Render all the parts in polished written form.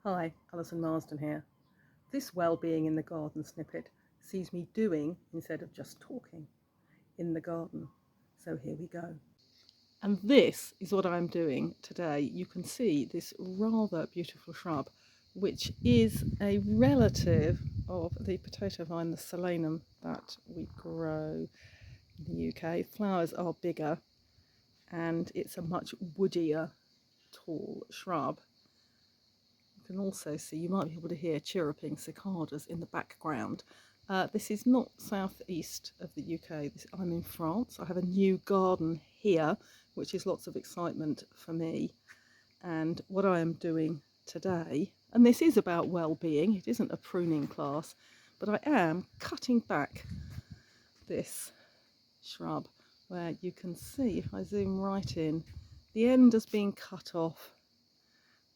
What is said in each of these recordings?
Hi, Alison Marsden here. This well-being in the garden snippet sees me doing instead of just talking in the garden. So here we go. And this is what I'm doing today. You can see this rather beautiful shrub, which is a relative of the potato vine, the solanum, that we grow in the UK. Flowers are bigger and it's a much woodier, tall shrub. You can also see, you might be able to hear chirruping cicadas in the background. This is not southeast of the UK. I'm in France. I have a new garden here, which is lots of excitement for me. And what I am doing today, and this is about well-being, it isn't a pruning class, but I am cutting back this shrub where you can see, if I zoom right in, the end has been cut off.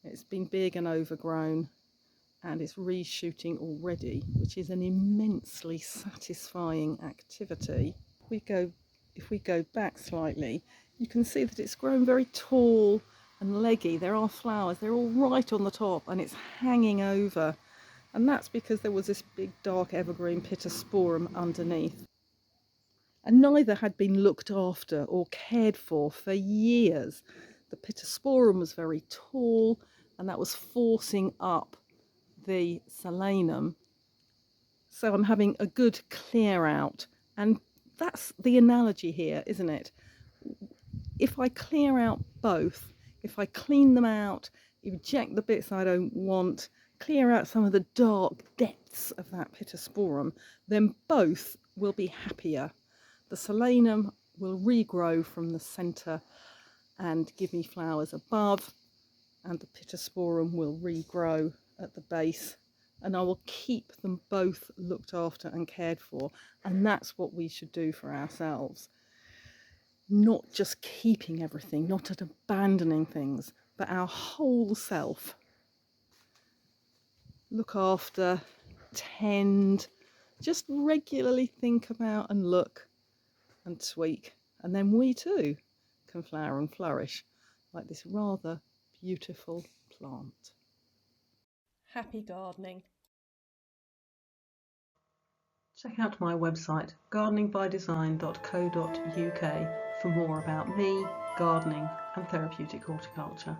It's been big and overgrown and it's reshooting already, which is an immensely satisfying activity. If we go back slightly, you can see that it's grown very tall and leggy. There are flowers, they're all right on the top and it's hanging over. And that's because there was this big dark evergreen pittosporum underneath. And neither had been looked after or cared for years. The pittosporum was very tall and that was forcing up the solanum. So I'm having a good clear out, and that's the analogy here, isn't it? If I clear out both, if I clean them out, eject the bits I don't want, clear out some of the dark depths of that pittosporum, then both will be happier. The solanum will regrow from the centre and give me flowers above, and the pittosporum will regrow at the base, and I will keep them both looked after and cared for. And that's what we should do for ourselves. Not just keeping everything, not at abandoning things, but our whole self. Look after, tend, just regularly think about and look and tweak, and then we too can flower and flourish like this rather beautiful plant. Happy gardening. Check out my website gardeningbydesign.co.uk for more about me, gardening and therapeutic horticulture.